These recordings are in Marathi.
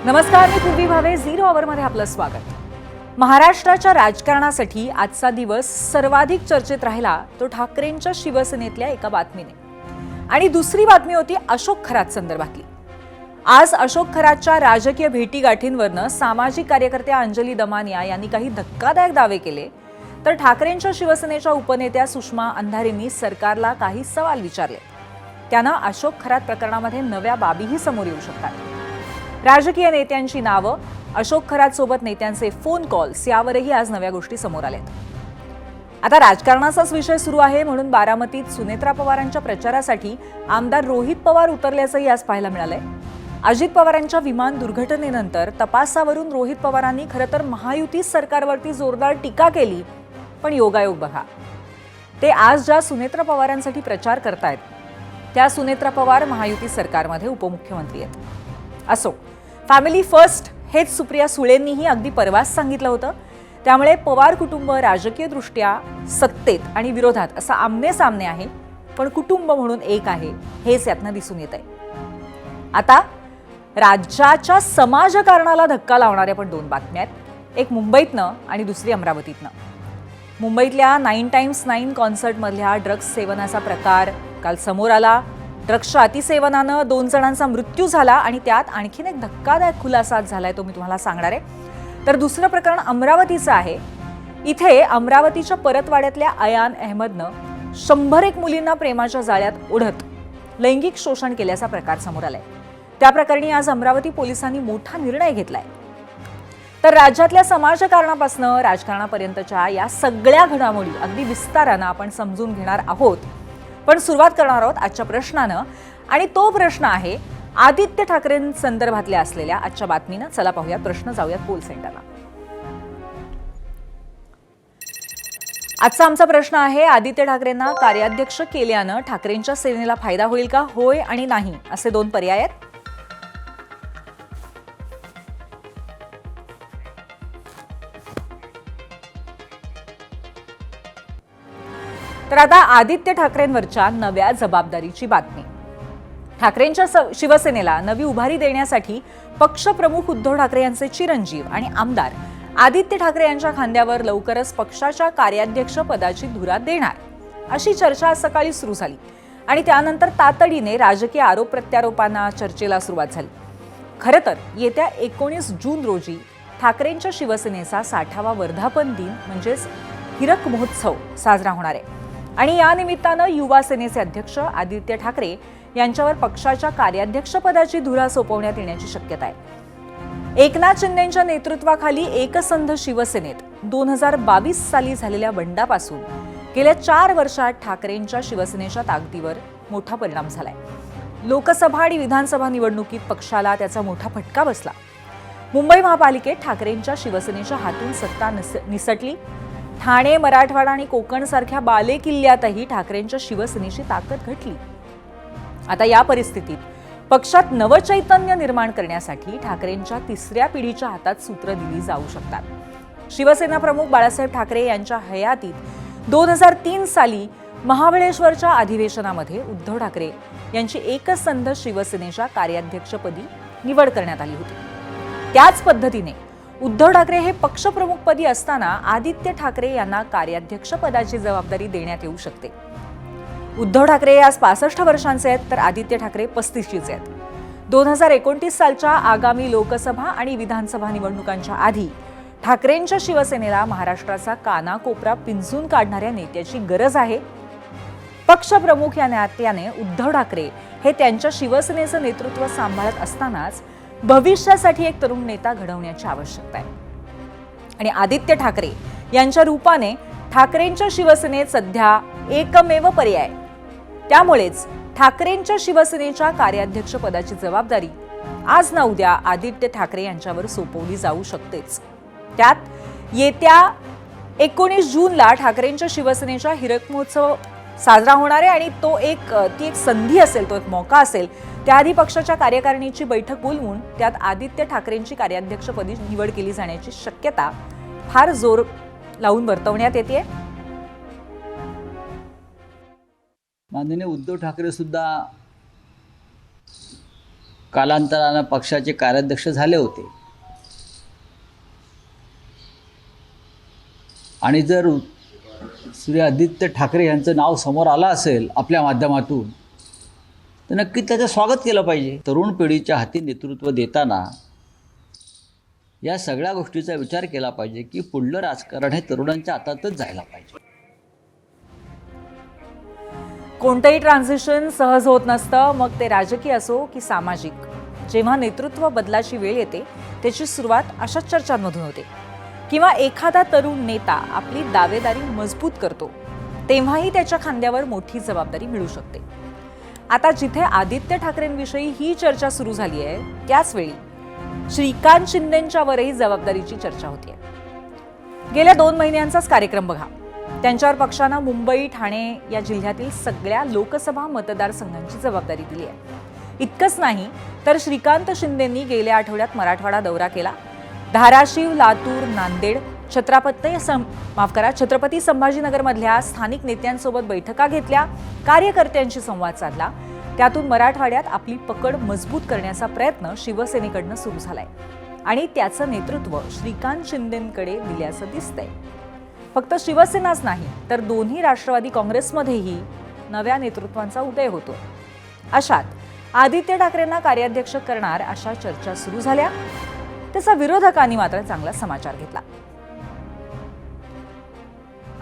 नमस्कार, मी पूर्वी भावे. झिरो आवरमध्ये आपलं स्वागत. महाराष्ट्राच्या राजकारणासाठी आजचा दिवस सर्वाधिक चर्चेत राहिला तो ठाकरेंच्या शिवसेनेतल्या एका बातमीने. आणि दुसरी बातमी होती अशोक खरात संदर्भातली. आज अशोक खरातच्या राजकीय भेटीगाठींवरनं सामाजिक कार्यकर्त्या अंजली दमानिया यांनी काही धक्कादायक दावे केले, तर ठाकरेंच्या शिवसेनेच्या उपनेत्या सुषमा अंधारेंनी सरकारला काही सवाल विचारले. त्यानं अशोक खरात प्रकरणामध्ये नव्या बाबीही समोर येऊ शकतात. राजकीय नेत्यांची नावं, अशोक खरात सोबत नेत्यांचे फोन कॉल्स यावरही आज नव्या गोष्टी समोर आल्यात. आता राजकारणाचाच विषय सुरू आहे म्हणून बारामतीत सुनेत्रा पवारांच्या प्रचारासाठी आमदार रोहित पवार उतरल्याचंही आज पाहायला मिळालंय. अजित पवारांच्या विमान दुर्घटनेनंतर तपासावरून रोहित पवारांनी खरं तर महायुती सरकारवरती जोरदार टीका केली. पण योगायोग बघा, ते आज ज्या सुनेत्रा पवारांसाठी प्रचार करतायत त्या सुनेत्रा पवार महायुती सरकारमध्ये उपमुख्यमंत्री आहेत. असो, फॅमिली फर्स्ट हेच सुप्रिया सुळेंनीही अगदी परवाच सांगितलं होतं. त्यामुळे पवार कुटुंब राजकीयदृष्ट्या सत्तेत आणि विरोधात असं आमने सामने आहे, पण कुटुंब म्हणून एक आहे हेच यातनं दिसून येत आहे. आता राज्याच्या समाजकारणाला धक्का लावणाऱ्या पण दोन बातम्या आहेत. एक मुंबईतनं आणि दुसरी अमरावतीतनं. मुंबईतल्या 9x9 कॉन्सर्टमधल्या ड्रग्स सेवनाचा प्रकार काल समोर आला. ड्रग्सच्या अतिसेवनानं 2 जणांचा मृत्यू झाला आणि त्यात आणखीन एक धक्कादायक खुलासा झालाय, तो मी तुम्हाला सांगणार आहे. तर दुसरं प्रकरण अमरावतीचं आहे. इथे अमरावतीच्या परतवाड्यातल्या अयान अहमदनं 101 मुलींना प्रेमाच्या जाळ्यात ओढत लैंगिक शोषण केल्याचा प्रकार समोर आलाय. त्या प्रकरणी आज अमरावती पोलिसांनी मोठा निर्णय घेतलाय. तर राज्यातल्या समाजकारणापासून राजकारणापर्यंतच्या या सगळ्या घडामोडी अगदी विस्तारानं आपण समजून घेणार आहोत. पण सुरुवात करणार आहोत आजच्या प्रश्नानं, आणि तो प्रश्न आहे आदित्य ठाकरेंसंदर्भातल्या असलेल्या आजच्या बातमीनं. चला पाहूयात प्रश्न, जाऊयात पोल सेंटरला. आजचा आमचा प्रश्न आहे, आदित्य ठाकरेंना कार्याध्यक्ष केल्यानं ठाकरेंच्या सेनेला फायदा होईल का? होय आणि नाही असे दोन पर्याय आहेत. तर आता आदित्य ठाकरेंवरच्या नव्या जबाबदारीची बातमी. ठाकरेंच्या शिवसेनेला नवी उभारी देण्यासाठी पक्षप्रमुख उद्धव ठाकरे यांचे चिरंजीव आणि आमदार आदित्य ठाकरे यांच्या खांद्यावर लवकरच पक्षाच्या कार्याध्यक्ष पदाची धुरा देणार अशी चर्चा आज सकाळी सुरू झाली. आणि त्यानंतर तातडीने राजकीय आरोप प्रत्यारोपांना चर्चेला सुरुवात झाली. खरं तर येत्या 19 जून रोजी ठाकरेंच्या शिवसेनेचा 60वा वर्धापन दिन म्हणजेच हिरक महोत्सव साजरा होणार आहे. आणि या निमित्तानं युवा सेनेचे अध्यक्ष आदित्य ठाकरे यांच्यावर पक्षाच्या कार्याध्यक्षपदाची धुरा सोपवण्यात येण्याची शक्यता आहे. एकनाथ शिंदेंच्या नेतृत्वाखाली एकसंध शिवसेनेत 2022 साली झालेल्या बंडापासून गेल्या 4 वर्षात ठाकरेंच्या शिवसेनेच्या ताकदीवर मोठा परिणाम झालाय. लोकसभा आणि विधानसभा निवडणुकीत पक्षाला त्याचा मोठा फटका बसला. मुंबई महापालिकेत ठाकरेंच्या शिवसेनेच्या हातून सत्ता निसटली. ठाणे, मराठवाडा आणि कोकण सारख्या बालेकिल्ल्यातही ठाकरेंच्या शिवसेनेची ताकद घटली. आता या परिस्थितीत पक्षात नवचैतन्य निर्माण करण्यासाठी ठाकरेंच्या तिसऱ्या पिढीच्या हातात सूत्र दिली जाऊ शकतात. शिवसेना प्रमुख बाळासाहेब ठाकरे यांच्या हयातीत 2003 साली महाबळेश्वरच्या अधिवेशनामध्ये उद्धव ठाकरे यांची एकसंध शिवसेनेच्या कार्याध्यक्षपदी निवड करण्यात आली होती. त्याच पद्धतीने उद्धव ठाकरे हे पक्षप्रमुखपदी असताना आदित्य ठाकरे यांना कार्याध्यक्षपदाची जबाबदारी देण्यात येऊ शकते. उद्धव ठाकरे आज 65 वर्षांचे आहेत, तर आदित्य ठाकरे 35चे आहेत. 2029 सालच्या आगामी लोकसभा आणि विधानसभा निवडणुकांच्या आधी ठाकरेंच्या शिवसेनेला महाराष्ट्राचा कानाकोपरा पिंजून काढणाऱ्या नेत्याची गरज आहे. पक्षप्रमुख या नात्याने उद्धव ठाकरे हे त्यांच्या शिवसेनेचं नेतृत्व सांभाळत असतानाच भविष्यासाठी एक तरुण नेता घडवण्याची आवश्यकता आहे. आणि आदित्य ठाकरे यांच्या रूपाने ठाकरेंच्या शिवसेनेत सध्या एकमेव पर्याय. त्यामुळेच ठाकरेंच्या शिवसेनेच्या कार्याध्यक्षपदाची जबाबदारी आज ना उद्या आदित्य ठाकरे यांच्यावर सोपवली जाऊ शकतेच. त्यात येत्या 19 जूनला ठाकरेंच्या शिवसेनेच्या हिरक महोत्सव साजरा होणार आहे आणि ती एक संधी असेल, तो एक मौका असेल. त्याआधी पक्षाच्या कार्यकारिणीची बैठक बोलवून त्यात आदित्य ठाकरेंची कार्याध्यक्षपदी निवड केली जाण्याची शक्यता फार जोर लावून वर्तवण्यात येते. माननीय उद्धव ठाकरे सुद्धा कालांतरानं पक्षाचे कार्याध्यक्ष झाले होते आणि जर श्री आदित्य ठाकरे यांचं नाव समोर आलं असेल आपल्या माध्यमातून तर नक्की त्याचं स्वागत केलं पाहिजे. तरुण पिढीच्या हाती नेतृत्व देताना या सगळ्या गोष्टीचा विचार केला पाहिजे की पुढलं राजकारण हे तरुणांच्या हातातच जायला पाहिजे. कोणतंही ट्रान्झिशन सहज होत नसतं, मग ते राजकीय असो की सामाजिक. जेव्हा नेतृत्व बदलाची वेळ येते त्याची सुरुवात अशाच चर्चांमधून होते किंवा एखादा तरुण नेता आपली दावेदारी मजबूत करतो तेव्हाही त्याच्या खांद्यावर मोठी जबाबदारी मिळू शकते. आता जिथे आदित्य ठाकरेंविषयी ही चर्चा सुरू झाली आहे त्याच वेळी श्रीकांत शिंदेंच्यावरही जबाबदारीची चर्चा होतीये. गेल्या 2 महिन्यांचाच कार्यक्रम बघा. त्यांच्यावर पक्षानं मुंबई, ठाणे या जिल्ह्यातील सगळ्या लोकसभा मतदारसंघांची जबाबदारी दिली आहे. इतकंच नाही तर श्रीकांत शिंदेंनी गेल्या आठवड्यात मराठवाडा दौरा केला. धाराशिव, लातूर, नांदेड, छत्रपती संभाजीनगरमधल्या स्थानिक नेत्यांसोबत बैठका घेतल्या, कार्यकर्त्यांशी संवाद साधला. त्यातून मराठवाड्यात आपली पकड मजबूत करण्याचा प्रयत्न शिवसेनेकडनं सुरू झालाय आणि त्याचं नेतृत्व श्रीकांत शिंदेंकडे दिल्याचं दिसतंय. फक्त शिवसेनाच नाही तर दोन्ही राष्ट्रवादी काँग्रेसमध्येही नव्या नेतृत्वांचा उदय होतो. अशात आदित्य ठाकरेंना कार्याध्यक्ष करणार अशा चर्चा सुरू झाल्या. त्याचा विरोधकांनी मात्र चांगला समाचार घेतला.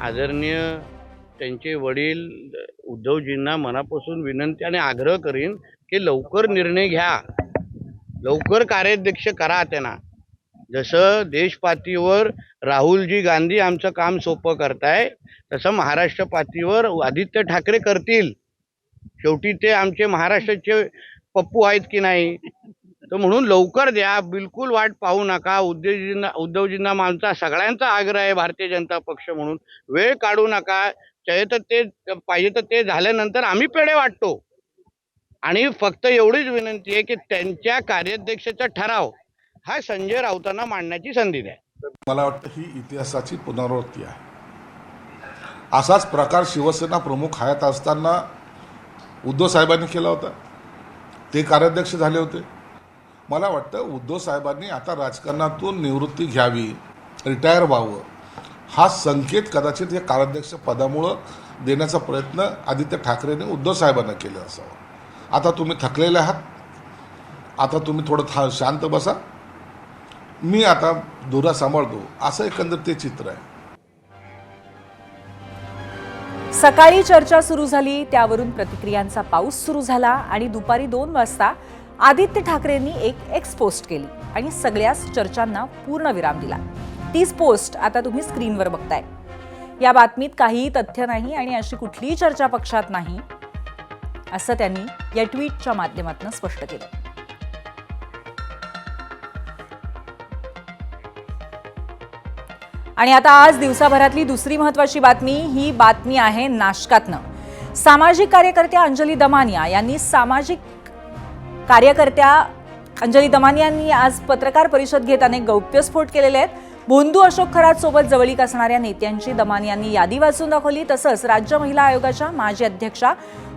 आदरणीय त्यांचे वडील उद्धवजींना मनापासून विनंती आणि आग्रह करीन की लवकर निर्णय घ्या, लवकर कार्याध्यक्ष करा त्यांना. जसं देशपातळीवर राहुलजी गांधी आमचं काम सोपं करताय तसं महाराष्ट्र पातळीवर आदित्य ठाकरे करतील. शेवटी ते आमचे महाराष्ट्राचे पप्पू आहेत की नाही, तर म्हणून लवकर द्या, बिलकुल वाट पाहू नका. उद्धवजींना आमचा सगळ्यांचा आग्रह आहे भारतीय जनता पक्ष म्हणून, वेळ काढू नका. तर ते पाहिजे तर ते झाल्यानंतर आम्ही पेढे वाटतो. आणि फक्त एवढीच विनंती आहे की त्यांच्या कार्याध्यक्षाचा ठराव हा संजय राऊतांना मांडण्याची संधी द्या. मला वाटतं ही इतिहासाची पुनरावृत्ती आहे. असाच प्रकार शिवसेना प्रमुख हयात असताना उद्धव साहेबांनी केला होता, ते कार्याध्यक्ष झाले होते. मला वाटतं उद्धव साहेबांनी आता राजकारणातून निवृत्ती घ्यावी, रिटायर व्हावं, हा संकेत कदाचित या कार्याध्यक्ष पदामुळं देण्याचा प्रयत्न आदित्य ठाकरेंनी उद्धव साहेबांना केला असावा. आता तुम्ही थकलेले आहात, आता तुम्ही थोडं शांत बसा, मी आता धुरा सांभाळतो, असं एकंदर ते चित्र आहे. सकाळी चर्चा सुरू झाली, त्यावरून प्रतिक्रियांचा पाऊस सुरू झाला आणि दुपारी 2 वाजता आदित्य ठाकरेंनी एक एक्स पोस्ट केली आणि सगळ्याच चर्चांना पूर्ण विराम दिला. तीच पोस्ट आता तुम्ही स्क्रीनवर बघताय. या बातमीत काहीही तथ्य नाही आणि अशी कुठलीही चर्चा पक्षात नाही असं त्यांनी या ट्विटच्या माध्यमातून स्पष्ट केलं. आणि आता आज दिवसाभरातली दुसरी महत्त्वाची बातमी, ही बातमी आहे नाशकातनं. सामाजिक कार्यकर्त्या अंजली दमानिया यांनी आज पत्रकार परिषद घेत अनेक गौप्यस्फोट केलेले आहेत. भोंदू अशोक खरात सोबत जवळीक असणाऱ्या नेत्यांची दमानियांनी यादी वाचून दाखवली. तसंच राज्य महिला आयोगाच्या माजी अध्यक्षा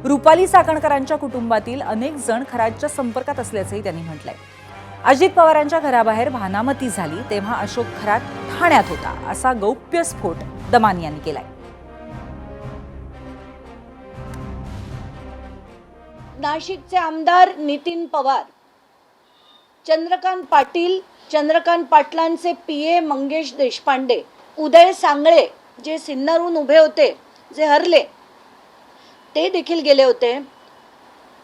रुपाली चाकणकरांच्या कुटुंबातील अनेक जण खरातच्या संपर्कात असल्याचंही त्यांनी म्हटलंय. अजित पवारांच्या घराबाहेर भानामती झाली तेव्हा अशोक खरात ठाण्यात होता, असा गौप्यस्फोट दमानियांनी केलाय. नाशिकचे आमदार नितीन पवार, चंद्रकांत पाटलांचे पीए मंगेश देशपांडे, उदय सांगळे जे सिन्नरहून उभे होते, जे हरले, ते देखील गेले होते.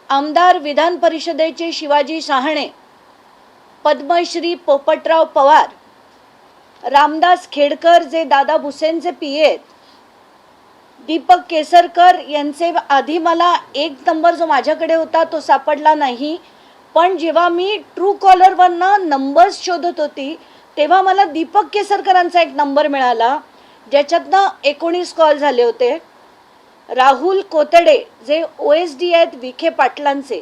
आमदार विधान परिषदेचे शिवाजी शहाणे, पद्मश्री पोपटराव पवार, रामदास खेडकर जे दादा भुसेंचे पीए आहेत, दीपक केसरकर यांचे आधी मला 1 नंबर जो माझ्याकडे होता तो सापडला नाही, पण जेव्हा मी ट्रू कॉलरवरनं नंबर्स शोधत होती तेव्हा मला दीपक केसरकरांचा 1 नंबर मिळाला, ज्याच्यातनं 19 कॉल झाले होते. राहुल कोतडे जे OSD आहेत विखे पाटलांचे,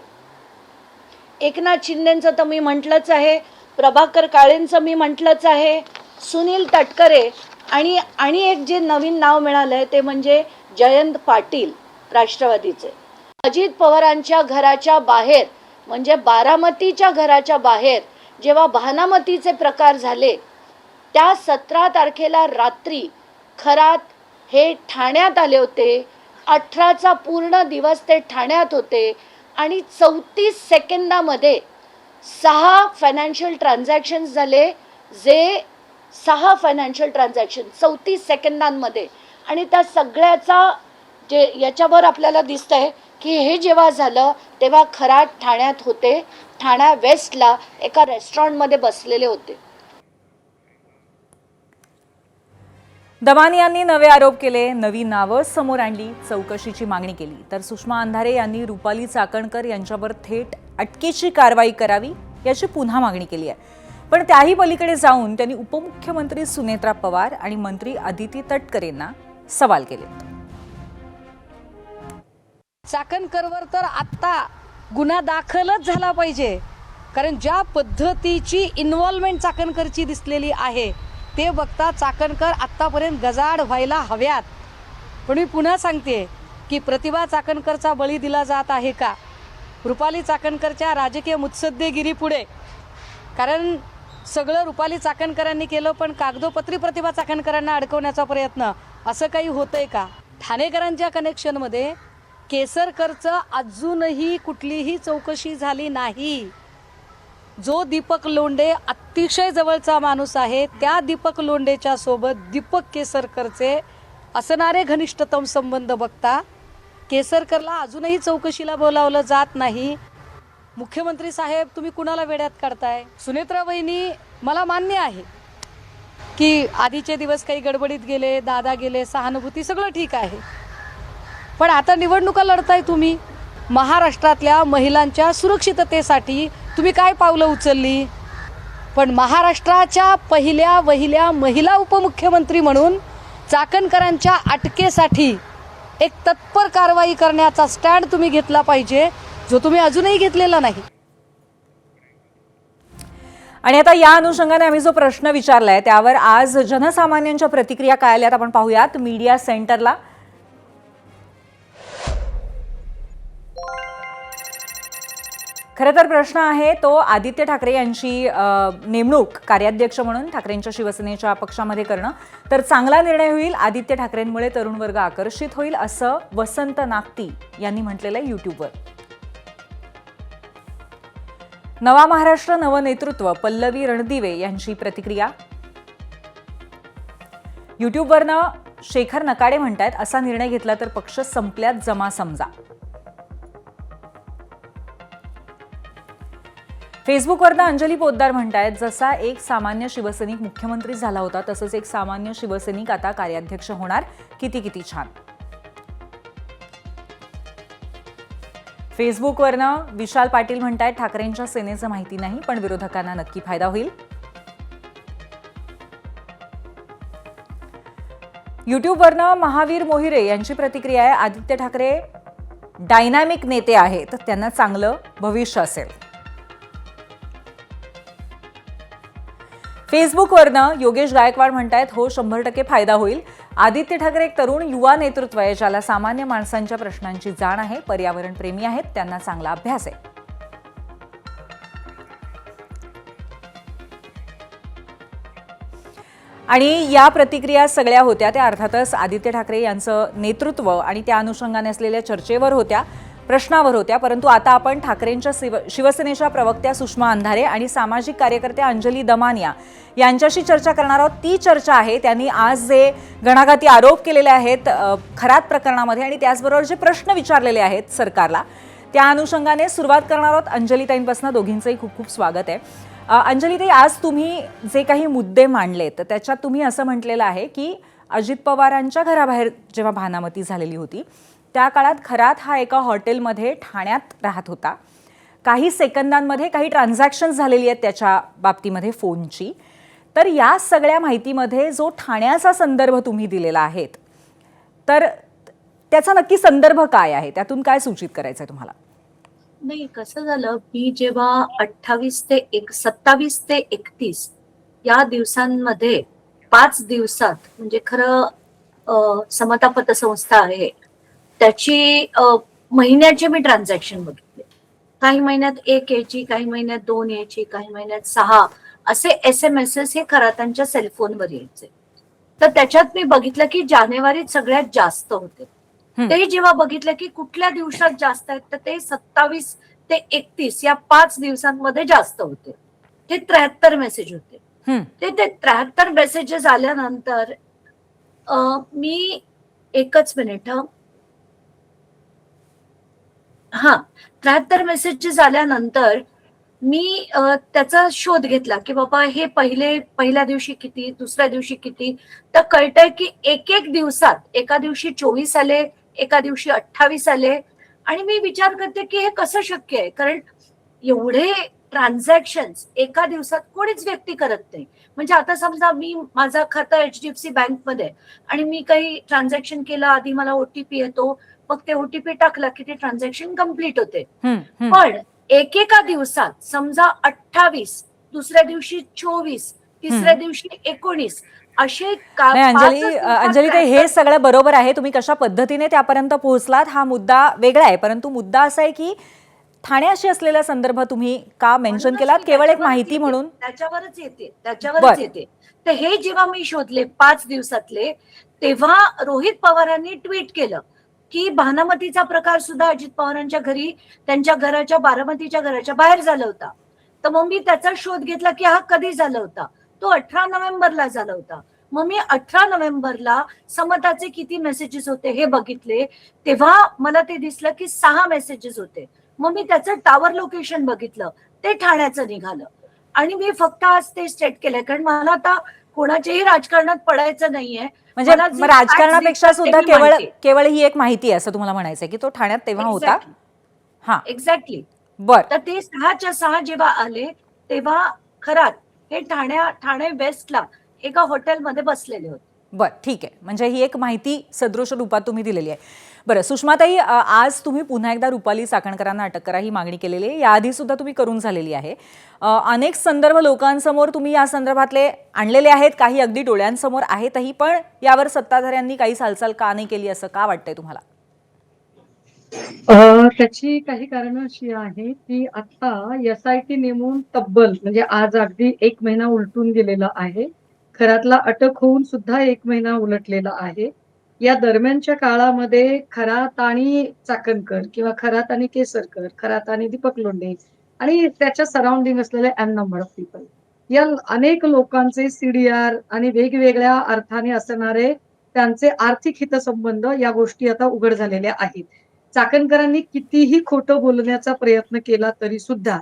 एकनाथ शिंदेंचं तर मी म्हटलंच आहे, प्रभाकर काळेंचं मी म्हटलंच आहे, सुनील तटकरे आणि एक जे नवीन नाव मिळालं आहे ते म्हणजे जयंत पाटील राष्ट्रवादीचे. अजित पवारांच्या घराच्या बाहेर म्हणजे बारामतीच्या घराच्या बाहेर जेव्हा भानामतीचे प्रकार झाले, त्या 17 तारखेला रात्री खरात हे ठाण्यात आले होते. 18चा पूर्ण दिवस ते ठाण्यात होते आणि 34 सेकंदामध्ये 6 फायनान्शियल ट्रान्झॅक्शन्स झाले, जे 6 फायनान्शियल ट्रान्झॅक्शन 34 सेकंदांमध्ये. आणि त्या सगळ्याचा जे याच्यावर आपल्याला दिसतंय की हे जेव्हा झालं तेव्हा खरात ठाण्यात होते, ठाणा वेस्टला एका रेस्टॉरंटमध्ये बसलेले होते. दमानी यांनी नवे आरोप केले, नवी नावं समोर आणली, चौकशीची मागणी केली. तर सुषमा अंधारे यांनी रुपाली चाकणकर यांच्यावर थेट अटकेची कारवाई करावी याची पुन्हा मागणी केली आहे. पण त्याही पलीकडे जाऊन त्यांनी उपमुख्यमंत्री सुनेत्रा पवार आणि मंत्री अदिती तटकरेंना सवाल केले. चाकणकरवर तर आत्ता गुन्हा दाखलच झाला पाहिजे, कारण ज्या पद्धतीची इन्व्हॉल्वमेंट चाकणकरची दिसलेली आहे ते बघता चाकणकर आत्तापर्यंत गजाड व्हायला हव्यात. पण मी पुन्हा सांगते की प्रतिभा चाकणकरचा बळी दिला जात आहे का रुपाली चाकणकरच्या राजकीय मुत्सद्देगिरीपुढे? कारण सगळं रुपाली चाकणकरांनी केलं, पण कागदोपत्री प्रतिभा चाकणकरांना अडकवण्याचा प्रयत्न असं काही होतंय का? ठाणेकरांच्या कनेक्शनमध्ये केसरकरचं अजूनही कुठलीही चौकशी झाली नाही. जो दीपक लोंढे अतिशय जवळचा माणूस आहे, त्या दीपक लोंढेच्या सोबत दीपक केसरकरचे असणारे घनिष्ठतम संबंध बघता केसरकरला अजूनही चौकशीला बोलावलं जात नाही. मुख्यमंत्री साहेब, तुम्ही कुणाला वेड्यात काढताय? सुनेत्रा वहिनी, मला मान्य आहे की आधीचे दिवस काही गडबडीत गेले, दादा गेले, सहानुभूती सगळं ठीक आहे, पण आता निवडणुका लढताय तुम्ही. महाराष्ट्रातल्या महिलांच्या सुरक्षिततेसाठी तुम्ही काय पावलं उचलली? पण महाराष्ट्राच्या पहिल्या वहिल्या महिला उपमुख्यमंत्री म्हणून चाकणकरांच्या अटकेसाठी एक तत्पर कारवाई करण्याचा स्टँड तुम्ही घेतला पाहिजे, जो तुम्ही अजूनही घेतलेला नाही. आणि आता या अनुषंगाने आम्ही जो प्रश्न विचारलाय त्यावर आज जनसामान्यांच्या प्रतिक्रिया काय आल्यात आपण पाहूयात मीडिया सेंटरला. खरं तर प्रश्न आहे तो आदित्य ठाकरे यांची नेमणूक कार्याध्यक्ष म्हणून ठाकरेंच्या शिवसेनेच्या पक्षामध्ये करणं तर चांगला निर्णय होईल. आदित्य ठाकरेंमुळे तरुण वर्ग आकर्षित होईल असं वसंत नागती यांनी म्हटलेलं आहे युट्यूबवर. नवा महाराष्ट्र नवं नेतृत्व पल्लवी रणदिवे यांची प्रतिक्रिया. युट्यूबवरनं शेखर नकाडे म्हणतायत असा निर्णय घेतला तर पक्ष संपल्यात जमा समजा. फेसबुकवरनं अंजली पोद्दार म्हणतायत जसा एक सामान्य शिवसैनिक मुख्यमंत्री झाला होता तसंच एक सामान्य शिवसैनिक आता कार्याध्यक्ष होणार, किती किती छान. फेसबुकवरनं विशाल पाटील म्हणतायत ठाकरेंच्या सेनेचं माहिती नाही पण विरोधकांना नक्की फायदा होईल. युट्यूबवरनं महावीर मोहिरे यांची प्रतिक्रिया आहे आदित्य ठाकरे डायनामिक नेते आहेत, त्यांना चांगलं भविष्य असेल. फेसबुकवरनं योगेश गायकवाड म्हणतायत हो 100% फायदा होईल. आदित्य ठाकरे एक तरुण युवा नेतृत्व आहे ज्याला सामान्य माणसांच्या प्रश्नांची जाण आहे, पर्यावरण प्रेमी आहेत, त्यांना चांगला अभ्यास आहे. आणि या प्रतिक्रिया सगळ्या होत्या त्या अर्थातच आदित्य ठाकरे यांचं नेतृत्व आणि त्या अनुषंगाने असलेल्या चर्चेवर होत्या, प्रश्नावर होत्या. परंतु आता आपण ठाकरेंच्या शिवसेनेच्या प्रवक्त्या सुषमा अंधारे आणि सामाजिक कार्यकर्त्या अंजली दमानिया यांच्याशी चर्चा करणार आहोत. ती चर्चा आहे त्यांनी आज जे घणाघाती आरोप केलेले आहेत खरात प्रकरणामध्ये आणि त्याचबरोबर जे प्रश्न विचारलेले आहेत सरकारला, त्या अनुषंगाने सुरुवात करणार आहोत. अंजलीताईंपासून दोघींचंही खूप खूप स्वागत आहे. अंजलीताई, आज तुम्ही जे काही मुद्दे मांडलेत त्याच्यात तुम्ही असं म्हटलेलं आहे की अजित पवारांच्या घराबाहेर जेव्हा भानामती झालेली होती त्या काळात खरात हा एका हॉटेलमध्ये ठाण्यात राहत होता. काही सेकंदांमध्ये काही ट्रान्झॅक्शन्स झालेली आहेत त्याच्या बाबतीमध्ये फोनची. तर या सगळ्या माहितीमध्ये जो ठाण्याचा संदर्भ तुम्ही दिलेला आहे तर त्याचा नक्की संदर्भ काय आहे, त्यातून काय सूचित करायचं आहे तुम्हाला? नाही, कसं झालं की जेव्हा 27 ते 31 या दिवसांमध्ये 5 दिवसात म्हणजे खरं समता पतसंस्था आहे त्याची महिन्याचे मी ट्रान्झॅक्शन बघितले. काही महिन्यात 1 यायची, काही महिन्यात 2 यायची, काही महिन्यात 6 असे SMS हे खरातांच्या सेलफोनवर यायचे. तर त्याच्यात मी बघितलं की जानेवारीत सगळ्यात जास्त होते. ते जेव्हा बघितलं की कुठल्या दिवसात जास्त आहेत, तर ते 27 ते 31 या 5 दिवसांमध्ये जास्त होते. ते 73 मेसेज होते. ते 73 मेसेजेस आल्यानंतर मी एकच मिनिट हा 73 मेसेजेस आल्यानंतर मी त्याचा शोध घेतला की बाबा हे पहिल्या दिवशी किती, दुसऱ्या दिवशी किती. तर कळतंय की एक दिवसात एका दिवशी 24 आले, एका दिवशी 28 आले. आणि मी विचार करते की हे कसं शक्य आहे, कारण एवढे ट्रान्झॅक्शन्स एका दिवसात कोणीच व्यक्ती करत नाही. म्हणजे आता समजा मी माझं खातं HDFC बँकमध्ये आणि मी काही ट्रान्झॅक्शन केलं, आधी मला OTP येतो, मग ते OTP टाकला की ते ट्रान्झॅक्शन कम्प्लीट होते. पण एकेका दिवसात समजा 28, दुसऱ्या दिवशी 24, तिसऱ्या दिवशी 19 असे नाही अंजली, 5च दिवसात अंजली ताई, हे सगळं बरोबर आहे. तुम्ही कशा पद्धतीने त्यापर्यंत पोहोचलात हा मुद्दा वेगळा आहे, परंतु मुद्दा असा आहे की ठाण्याशी असलेला संदर्भ तुम्ही का मेन्शन केलात? केवळ एक माहिती म्हणून? त्याच्यावरच येते. तर हे जेव्हा मी शोधले 5 दिवसातले, तेव्हा रोहित पवारांनी ट्विट केलं की भानामतीचा प्रकार सुद्धा अजित पवारांच्या घरी, त्यांच्या घराच्या, बारामतीच्या घराच्या बाहेर झाला होता. तर मग मी त्याचा शोध घेतला की हा कधी झाला होता. तो 18 नोव्हेंबरला झाला होता. मग मी 18 नोव्हेंबरला समताचे किती मेसेजेस होते हे बघितले, तेव्हा मला ते दिसलं की 6 मेसेजेस होते. मग मी त्याचं टावर लोकेशन बघितलं, ते ठाण्याचं निघालं. आणि मी फक्त आज ते स्टेट केलंय, कारण मला आता कोणाच्याही राजकारणात पडायचं नाहीये. म्हणजे मला जे राजकारणापेक्षा facts सुद्धा दिसतात ते मी मांडते. केवळ ही एक माहिती आहे असं तुम्हाला म्हणायचंय की तो ठाण्यात तेव्हा होता. हा, एक्झॅक्टली. बर. तर ते 6च्या 6 जेव्हा आले, तेव्हा खरात हे ठाणे वेस्टला एका हॉटेलमध्ये बसलेले होते. बर, ठीक आहे. म्हणजे ही एक माहिती सदृश रूपात तुम्ही दिलेली आहे. बरं सुषमाताई, आज तुम्ही पुन्हा एकदा रुपाली चाकणकरांना अटक करा ही मागणी केलेली आहे. याआधी सुद्धा तुम्ही करून झालेली आहे. अनेक संदर्भ लोकांसमोर तुम्ही या संदर्भातले आणलेले आहेत, काही अगदी डोळ्यांसमोर आहेतही, पण यावर सत्ताधाऱ्यांनी काहीच हालचाल का नाही केली असं का वाटतंय तुम्हाला? त्याची काही कारणं अशी आहेत की आता SIT नेमून तब्बल म्हणजे आज अगदी 1 महिना उलटून गेलेला आहे. खरातला अटक होऊन सुद्धा 1 महिना उलटलेला आहे. या दरम्यानच्या काळामध्ये खरात आणि चाकणकर किंवा खरात आणि केसरकर, खरात आणि दीपक लोंढे आणि त्याच्या सराउंडिंग असलेले एन नंबर ऑफ पीपल, या अनेक लोकांचे CDR आणि वेगवेगळ्या अर्थाने असणारे त्यांचे आर्थिक हितसंबंध या गोष्टी आता उघड झालेल्या आहेत. चाकणकरांनी कितीही खोटं बोलण्याचा प्रयत्न केला तरी सुद्धा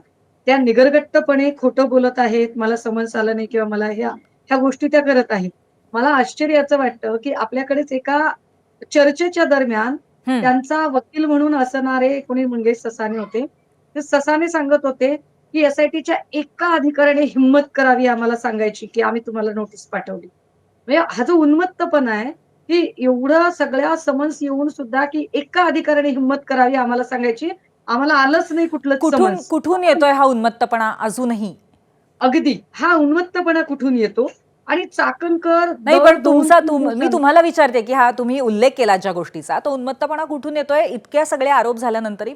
त्या निगरगट्टपणे खोटं बोलत आहेत, मला समज आलं नाही किंवा मला ह्या गोष्टी त्या करत आहेत. मला आश्चर्याचं वाटतं की आपल्याकडेच एका चर्चेच्या दरम्यान त्यांचा वकील म्हणून असणारे कोणी मंगेश ससाने होते. ते ससाने सांगत होते की SITच्या एका अधिकाऱ्याने हिंमत करावी आम्हाला सांगायची की आम्ही तुम्हाला नोटीस पाठवली. म्हणजे हा जो उन्मत्तपणा आहे की एवढं सगळ्या समन्स येऊन सुद्धा की एका अधिकाऱ्याने हिंमत करावी आम्हाला सांगायची, आम्हाला आलंच नाही कुठलंच समन्स. कुठून येतोय हा उन्मत्तपणा अजूनही? अगदी हा उन्मत्तपणा कुठून येतो? आणि चाकणकर नाही, दर पण 2-3 मी तुम्हाला विचारते की हा तुम्ही उल्लेख केला ज्या गोष्टीचा, तो उन्मत्तपणा कुठून येतोय इतक्या सगळे आरोप झाल्यानंतरही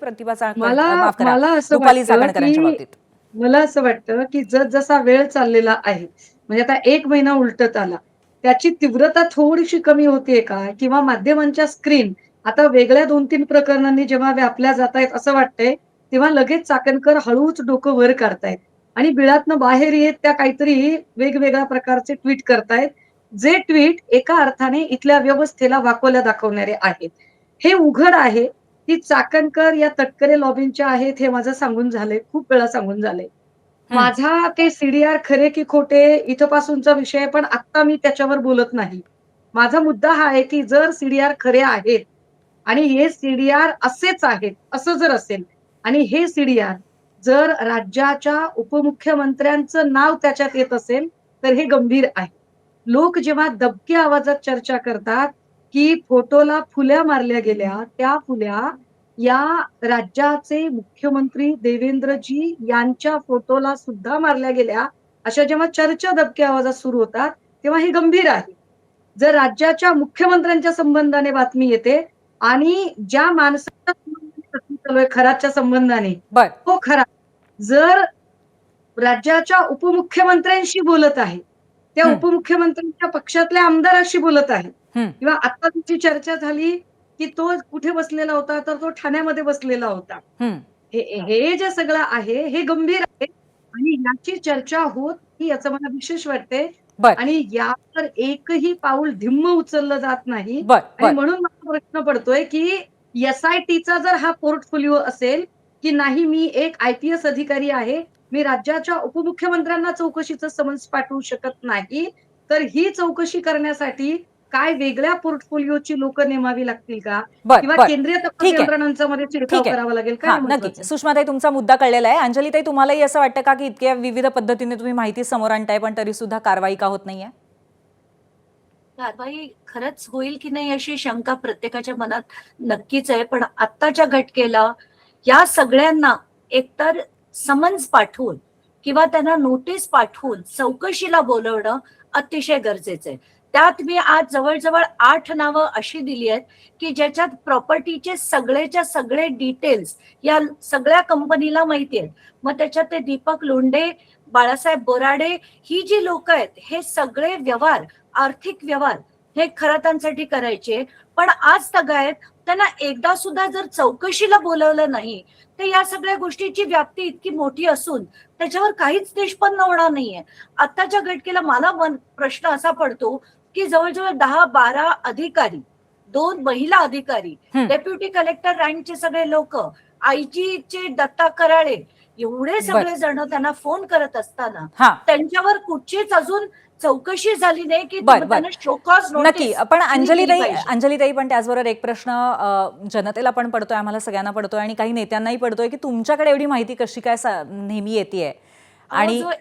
मला असं रुपाली वाटतं चाकणकरांच्या की बाबतीत? मला असं वाटतं की जसा वेळ चाललेला आहे, म्हणजे आता 1 महिना उलटत आला, त्याची तीव्रता थोडीशी कमी होतीये का? किंवा माध्यमांच्या स्क्रीन आता वेगळ्या 2-3 प्रकरणांनी जेव्हा व्यापल्या जातायत असं वाटतंय, तेव्हा लगेच चाकणकर हळूच डोकं वर काढतायत आणि बिळातनं बाहेर येत त्या काहीतरी वेगवेगळ्या प्रकारचे ट्विट करतायत. जे ट्विट एका अर्थाने इथल्या व्यवस्थेला वाकोल्या दाखवणारे आहेत. हे उघड आहे की चाकणकर या तटकरे लॉबींच्या आहेत, हे माझं सांगून झालंय, खूप वेळा सांगून झालंय. माझा ते CDR खरे की खोटे इथपासूनचा विषय आहे, पण आता मी त्याच्यावर बोलत नाही. माझा मुद्दा हा आहे की जर CDR खरे आहेत आणि हे CDR असेच आहेत, असं जर असेल आणि हे CDR जर राज्याच्या उपमुख्यमंत्र्यांचं नाव त्याच्यात येत असेल, तर हे गंभीर आहे. लोक जेव्हा दबक्या आवाजात चर्चा करतात की फोटोला फुल्या मारल्या गेल्या, त्या फुल्या या राज्याचे मुख्यमंत्री देवेंद्रजी यांच्या फोटोला सुद्धा मारल्या गेल्या, अशा जेव्हा चर्चा दबक्या आवाजात सुरू होतात, तेव्हा हे गंभीर आहे. जर राज्याच्या मुख्यमंत्र्यांच्या संबंधाने बातमी येते आणि ज्या माणसाच्या संबंधाने बातमी चालू आहे खराच्या संबंधाने. बर हो खरा जर राज्याच्या उपमुख्यमंत्र्यांशी बोलत आहे, त्या हं. उपमुख्यमंत्र्यांच्या पक्षातल्या आमदाराशी बोलत आहे हं. किंवा आता तिची चर्चा झाली की तो कुठे बसलेला होता, तर तो ठाण्यामध्ये बसलेला होता. हं. हे जे सगळं आहे हे गंभीर आहे आणि याची चर्चा होत नाही याचं मला विशेष वाटतंय बर आणि यावर एकही पाऊल धिम्म उचललं जात नाही बर आणि बर म्हणून मला प्रश्न पडतोय की एसआयटीचा जर हा पोर्टफोलिओ असेल की नाही मी एक IPS अधिकारी आहे, मी राज्याच्या उपमुख्यमंत्र्यांना चौकशीचं समन्स पाठवू शकत नाही, तर ही चौकशी करण्यासाठी काय वेगळ्या पोर्टफोलिओची लोक नेमावी लागतील का बर किंवा बर केंद्रीय तपास ठीक आहे. यंत्रणांचा मध्ये शिरकाव ठीक आहे. करावा लागेल हा काय नक्की सुषमाताई तुमचा मुद्दा कळलेला आहे. अंजलीताई तुम्हालाही असं वाटतं का की इतक्या विविध पद्धतीने तुम्ही माहिती समोर आणताय पण तरी सुद्धा कारवाई का होत नाहीये? कारवाई खरंच होईल की नाही अशी शंका प्रत्येकाच्या मनात नक्कीच आहे. पण आत्ताच्या घटकेला या सगळ्यांना एकतर समन्स पाठवून किंवा त्यांना नोटीस पाठवून चौकशीला बोलवणं अतिशय गरजेचं आहे. त्यात मी आज जवळजवळ 8 नावं अशी दिली आहेत की ज्याच्यात प्रॉपर्टीचे सगळेच्या सगळे डिटेल्स या सगळ्या कंपनीला माहिती आहेत. मग त्याच्यात ते दीपक लोंढे, बाळासाहेब बोराडे ही जी लोक आहेत हे सगळे व्यवहार, आर्थिक व्यवहार हे खरातांसाठी करायचे. पण आज तगायत त्यांना एकदा सुद्धा जर चौकशीला बोलवलं नाही तर या सगळ्या गोष्टीची व्याप्ती इतकी मोठी असून त्याच्यावर काहीच निष्पन्न होणार नाहीये. आत्ताच्या घटकेला मला प्रश्न असा पडतो की जवळजवळ 10-12 अधिकारी, 2 महिला अधिकारी, हं. डेप्युटी कलेक्टर रँकचे सगळे लोक, IG चे दत्ता कराळे, एवढे सगळे जण त्यांना फोन करत असताना हा त्यांच्यावर कुठचीच अजून चौकशी झाली नाही की बर, बर. त्यांना शोकॉज नक्की पण अंजलीताई अंजलीताई पण त्याचबरोबर एक प्रश्न जनतेला पण पडतोय, आम्हाला सगळ्यांना पडतोय आणि काही नेत्यांनाही पडतोय की तुमच्याकडे एवढी माहिती कशी काय नेहमी येतेय आणि जो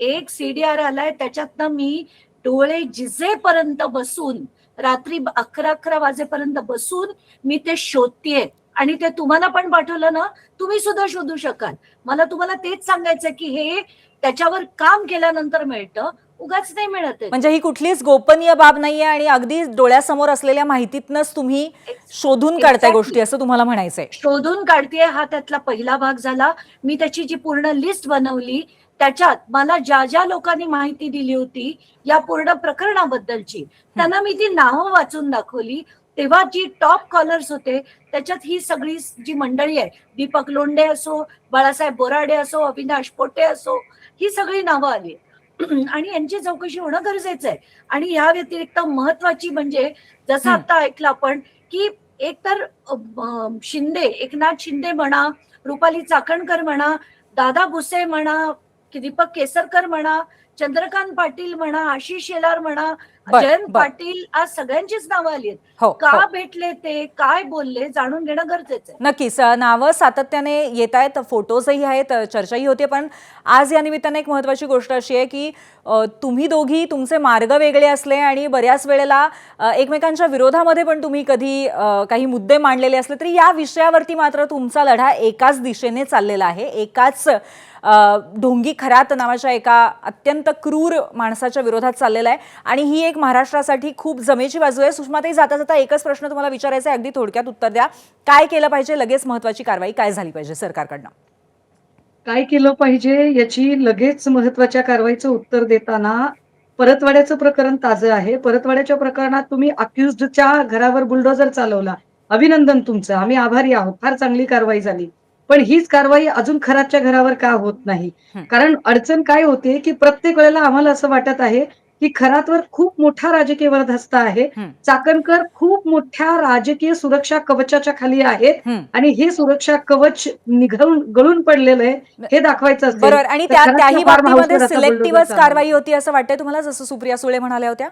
एक CDR आलाय त्याच्यातनं मी डोळे जिजेपर्यंत बसून रात्री 11 वाजेपर्यंत बसून मी ते शोधतेय आणि ते तुम्हाला पण पाठवलं ना, तुम्ही सुद्धा शोधू शकाल. मला तुम्हाला तेच सांगायचं की हे त्याच्यावर काम केल्यानंतर मिळतं, उगाच नाही मिळत आहे. म्हणजे ही कुठलीच गोपनीय बाब नाहीये आणि अगदी डोळ्यासमोर असलेल्या माहितीतनच तुम्ही शोधून काढताय गोष्टी असं तुम्हाला म्हणायचंय. शोधून काढतेय हा त्यातला पहिला भाग झाला. मी त्याची जी पूर्ण लिस्ट बनवली त्याच्यात मला ज्या ज्या लोकांनी माहिती दिली होती या पूर्ण प्रकरणाबद्दलची त्यांना मी ती नावं वाचून दाखवली. तेव्हा जी टॉप कॉलर्स होते त्याच्यात ही सगळी जी मंडळी आहे, दीपक लोंढे असो, बाळासाहेब बोराडे असो, अविनाश पोटे असो, ही सगळी नावं आली आणि यांची चौकशी होणं गरजेचं आहे. आणि या व्यतिरिक्त महत्वाची म्हणजे जसं आता ऐकलं आपण की एकतर शिंदे, एकनाथ शिंदे म्हणा, रुपाली चाकणकर म्हणा, दादा भुसे म्हणा, की दीपक केसरकर म्हणा, चंद्रकांत पाटील म्हणा, आशिष शेलार म्हणा, जयंत पाटील, आज सगळ्यांचीच नावं आली आहेत. हो, का भेटले ते, काय बोलले जाणून घेणं गरजेचं आहे. नक्कीच नावं सातत्याने येत आहेत, फोटोजही आहेत, चर्चाही होते. पण आज या निमित्ताने एक महत्त्वाची गोष्ट अशी आहे की तुम्ही दोघी तुमचे मार्ग वेगळे असले आणि बऱ्याच वेळेला एकमेकांच्या विरोधामध्ये पण तुम्ही कधी काही मुद्दे मांडलेले असले तरी या विषयावरती मात्र तुमचा लढा एकाच दिशेने चाललेला आहे. एकाच ढोंगी खरात नावाच्या एका अत्यंत क्रूर माणसाच्या विरोधात चाललेला आहे आणि ही एक महाराष्ट्रासाठी खूप जमेची बाजू आहे. सुषमाताई, जाता जाता एकच प्रश्न तुम्हाला विचारायचा आहे, अगदी थोडक्यात उत्तर द्या. काय केलं पाहिजे, लगेच महत्त्वाची कारवाई काय झाली पाहिजे सरकारकडनं? काय केलं पाहिजे याची लगेच महत्वाच्या कारवाईचं उत्तर देताना परतवाड्याचं प्रकरण ताजं आहे. परतवाड्याच्या प्रकरणात तुम्ही अक्युज्डच्या घरावर बुलडोझर चालवला, अभिनंदन तुमचं, आम्ही आभारी आहोत, फार चांगली कारवाई झाली. पण हीच कारवाई अजून खरातच्या घरावर का होत नाही? कारण अडचण काय होते की प्रत्येक वेळेला आम्हाला असं वाटत आहे की खरातवर खूप मोठा राजकीय वरदहस्त आहे, चाकणकर खूप मोठ्या राजकीय सुरक्षा कवचाच्या खाली आहेत आणि हे सुरक्षा कवच गळून पडलेलं आहे हे दाखवायचं असेल. बरोबर. आणि त्याही बाबतीमध्ये सिलेक्टिव्हच कारवाई होती असं वाटतंय तुम्हाला, जसं सुप्रिया सुळे म्हणाल्या होत्या?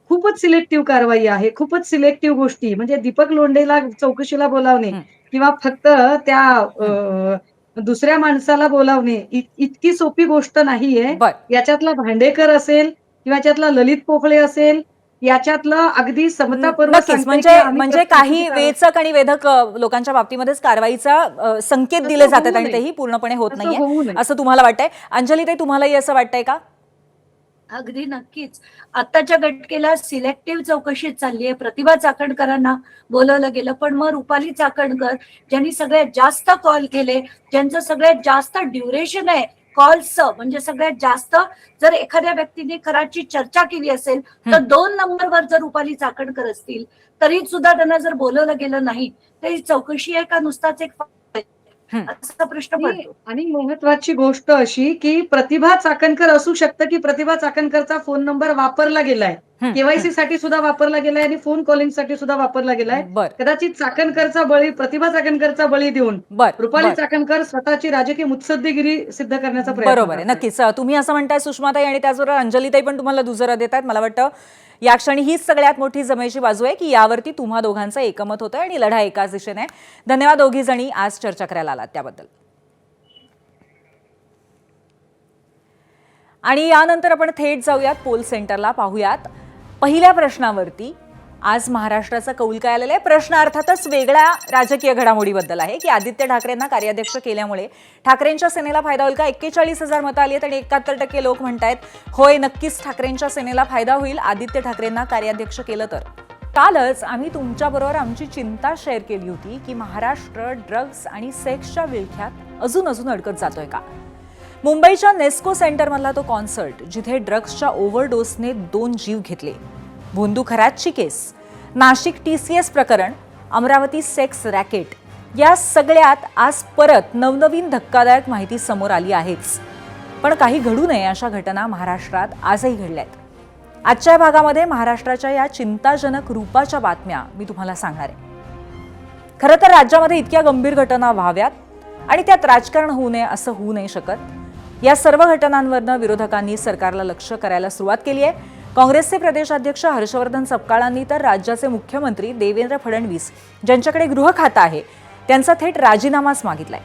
खूपच सिलेक्टिव्ह कारवाई आहे, खूपच सिलेक्टिव्ह गोष्टी. म्हणजे दीपक लोंढेला चौकशीला बोलावणे किंवा फक्त त्या दुसऱ्या माणसाला बोलावणे इतकी सोपी गोष्ट नाहीये. याच्यातला भांडेकर असेल किंवा याच्यातला ललित पोकळे असेल, याच्यातलं अगदी समतापूर्व म्हणजे काही वेचक आणि वेधक लोकांच्या बाबतीमध्येच कारवाईचा संकेत दिले जातात आणि तेही पूर्णपणे होत नाहीये असं तुम्हाला वाटतंय. अंजलीताई, तुम्हालाही असं वाटतंय का? अगदी नक्कीच. आत्ताच्या घटकेला सिलेक्टिव्ह चौकशी चालली आहे. प्रतिभा चाकणकरांना बोलवलं गेलं, पण मग रुपाली चाकणकर ज्यांनी सगळ्यात जास्त कॉल केले, ज्यांचं सगळ्यात जास्त ड्युरेशन आहे कॉल्सचं, म्हणजे सगळ्यात जास्त जर एखाद्या व्यक्तीने कराची चर्चा केली असेल तर 2 नंबरवर जर रुपाली चाकणकर असतील तरी सुद्धा त्यांना जर बोलवलं गेलं नाही तर ही चौकशी आहे का नुसताच एक असा प्रश्न पडतो. आणि महत्वाची गोष्ट अशी की प्रतिभा चाकणकर असू शकतं की प्रतिभा चाकणकरचा फोन नंबर वापरला गेलाय, केवायसी साठी सुद्धा वापरला गेलाय आणि फोन कॉलिंग साठी सुद्धा वापरला गेलाय. कदाचित चाकणकरचा बळी, प्रतिभा चाकणकरचा बळी देऊन रुपाली चाकणकर स्वतःची राजकीय मुत्सद्देगिरी सिद्ध करण्याचा प्रयत्न बरोबर आहे. नक्कीच तुम्ही असं म्हणताय सुषमाताई, आणि त्याचबरोबर अंजलीताई पण तुम्हाला दुजोरा देत आहेत. मला वाटतं या क्षणी हीच सगळ्यात मोठी जमेची बाजू आहे की यावरती तुम्हा दोघांचं एकमत होतं आणि लढा एकाच दिशेने. धन्यवाद दोघी जणी आज चर्चा करायला आलात त्याबद्दल. आणि यानंतर आपण थेट जाऊयात पोल सेंटरला, पाहूयात पहिल्या प्रश्नावरती आज महाराष्ट्राचा कौल काय आलेला आहे. प्रश्न अर्थातच वेगळ्या राजकीय घडामोडीबद्दल आहे की आदित्य ठाकरेंना कार्याध्यक्ष केल्यामुळे ठाकरेंच्या सेनेला फायदा होईल का. 41,000 मतं आली आहेत आणि 71% लोक म्हणतायत होय, नक्कीच ठाकरेंच्या सेनेला फायदा होईल आदित्य ठाकरेंना कार्याध्यक्ष केलं तर. कालच आम्ही तुमच्याबरोबर आमची चिंता शेअर केली होती की महाराष्ट्र ड्रग्ज आणि सेक्सच्या विळख्यात अजून अडकत जातोय का. मुंबईच्या नेस्को सेंटरमधला तो कॉन्सर्ट जिथे ड्रग्सच्या ओव्हरडोसने 2 जीव घेतले, भोंदू खरातची केस, नाशिक TCS प्रकरण, अमरावती सेक्स रॅकेट, या सगळ्यात आज परत नवनवीन धक्कादायक माहिती समोर आली आहेच. पण काही घडू नये अशा घटना महाराष्ट्रात आजही घडल्यात. आजच्या भागामध्ये महाराष्ट्राच्या या चिंताजनक रूपाच्या बातम्या मी तुम्हाला सांगणार आहे. खरं तर राज्यामध्ये इतक्या गंभीर घटना व्हाव्यात आणि त्यात राजकारण होऊ नये असं होऊ नाही शकत. या सर्व घटनांवरनं विरोधकांनी सरकारला लक्ष करायला सुरुवात केली आहे. काँग्रेसचे प्रदेशाध्यक्ष हर्षवर्धन सपकाळांनी तर राज्याचे मुख्यमंत्री देवेंद्र फडणवीस ज्यांच्याकडे गृह खातं आहे त्यांचा थेट राजीनामाच मागितलाय.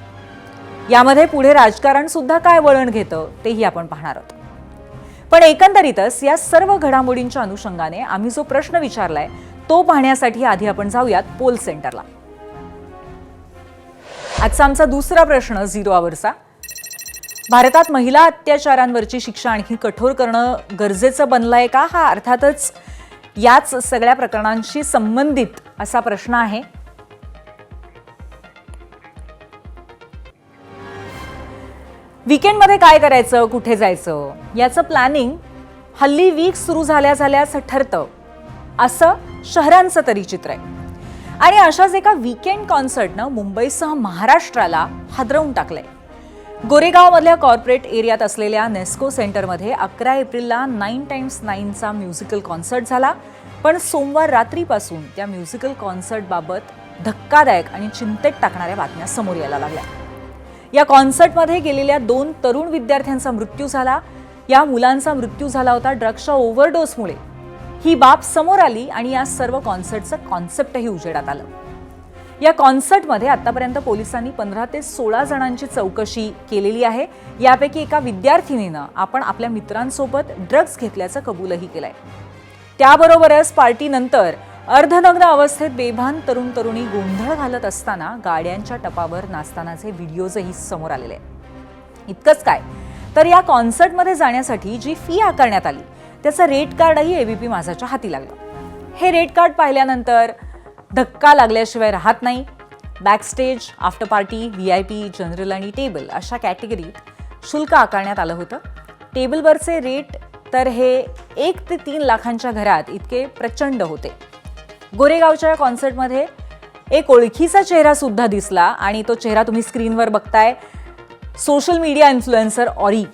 यामध्ये पुढे राजकारण सुद्धा काय वळण घेतं तेही आपण पाहणार आहोत. पण एकंदरीतच या सर्व घडामोडींच्या अनुषंगाने आम्ही जो प्रश्न विचारलाय तो पाहण्यासाठी आधी आपण जाऊयात पोल सेंटरला. आजचा आमचा दुसरा प्रश्न 0 आवरचा. भारतात महिला अत्याचारांवरची शिक्षा आणखी कठोर करणं गरजेचं बनलंय का, हा अर्थातच याच सगळ्या प्रकरणांशी संबंधित असा प्रश्न आहे. वीकेंडमध्ये काय करायचं, कुठे जायचं याचं प्लॅनिंग हल्ली वीक सुरू झाल्याच ठरतं असं शहरांचं तरी चित्र आहे. आणि अशाच एका वीकेंड कॉन्सर्टनं मुंबईसह महाराष्ट्राला हादरवून टाकलंय. गोरेगावमधल्या कॉर्पोरेट एरियात असलेल्या नेस्को सेंटरमध्ये 11 एप्रिलला 9x9चा म्युझिकल कॉन्सर्ट झाला. पण सोमवार रात्रीपासून त्या म्युझिकल कॉन्सर्टबाबत धक्कादायक आणि चिंतेत टाकणाऱ्या बातम्या समोर यायला लागल्या. या कॉन्सर्टमध्ये गेलेल्या 2 तरुण विद्यार्थ्यांचा मृत्यू झाला. या मुलांचा मृत्यू झाला होता ड्रग्सच्या ओव्हरडोसमुळे. ही बाब समोर आली आणि या सर्व कॉन्सर्टचं कॉन्सेप्टही उजेडात आलं. या कॉन्सर्टमध्ये आतापर्यंत पोलिसांनी 15 ते 16 जणांची चौकशी केलेली आहे. यापैकी एका विद्यार्थिनीनं आपण आपल्या मित्रांसोबत ड्रग्ज घेतल्याचं कबूलही केलंय. त्याबरोबरच पार्टीनंतर अर्धनग्न अवस्थेत बेभान तरुण तरुणी गोंधळ घालत असताना गाड्यांच्या टपावर नाचतानाचे व्हिडिओजही समोर आलेले आहेत. इतकंच काय तर या कॉन्सर्टमध्ये जाण्यासाठी जी फी आकारण्यात आली त्याचं रेट कार्डही ABP माझाच्या हाती लागलं. हे रेट कार्ड पाहिल्यानंतर धक्का लागल्याशिवाय राहत नाही. Backstage, after party, VIP, general आणि टेबल अशा कॅटेगरीत शुल्क आकारण्यात आलं होतं. टेबलवरचे रेट तर हे 1 ते 3 लाखांच्या घरात इतके प्रचंड होते. गोरेगावच्या कॉन्सर्टमध्ये एक ओळखीचा चेहरा सुद्धा दिसला आणि तो चेहरा तुम्ही स्क्रीनवर बघताय. सोशल मीडिया इन्फ्लुएन्सर ऑरी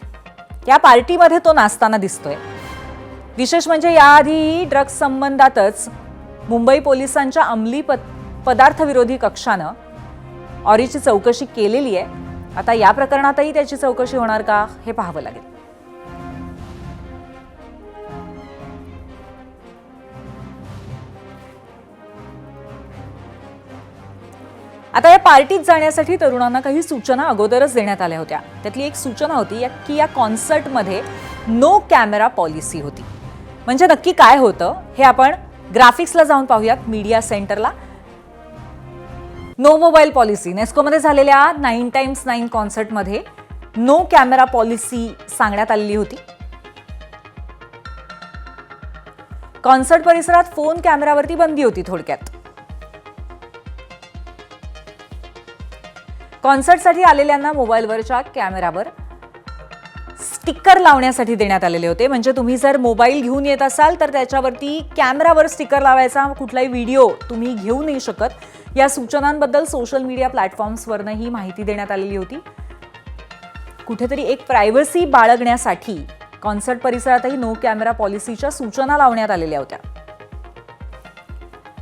या पार्टीमध्ये तो नाचताना दिसतोय. विशेष म्हणजे याआधीही ड्रग्ज संबंधातच मुंबई पोलिसांच्या अंमली पदार्थ विरोधी कक्षानं ऑरीची चौकशी केलेली आहे. आता या प्रकरणातही त्याची चौकशी होणार का हे पाहावं लागेल. आता या पार्टीत जाण्यासाठी तरुणांना काही सूचना अगोदरच देण्यात आल्या होत्या. त्यातली एक सूचना होती की या कॉन्सर्टमध्ये नो कॅमेरा पॉलिसी होती. म्हणजे नक्की काय होतं हे आपण ग्राफिक्सला जाऊन पाहूयात. मीडिया सेंटरला नो मोबाईल पॉलिसी. नेस्कोमध्ये झालेल्या 9x9 कॉन्सर्टमध्ये नो कॅमेरा पॉलिसी सांगण्यात आलेली होती. कॉन्सर्ट परिसरात फोन कॅमेरावरती बंदी होती. थोडक्यात कॉन्सर्टसाठी आलेल्यांना मोबाईलवरच्या कॅमेरावर स्टिकर लावण्यासाठी देण्यात आलेले होते. म्हणजे तुम्ही जर मोबाईल घेऊन येत असाल तर त्याच्यावरती कॅमेरावर स्टिकर लावायचा, कुठलाही व्हिडिओ तुम्ही घेऊ नाही शकत. या सूचनांबद्दल सोशल मीडिया प्लॅटफॉर्म्सवरनं ही माहिती देण्यात आलेली होती. कुठेतरी एक प्रायव्हसी बाळगण्यासाठी कॉन्सर्ट परिसरातही नो कॅमेरा पॉलिसीच्या सूचना लावण्यात आलेल्या होत्या.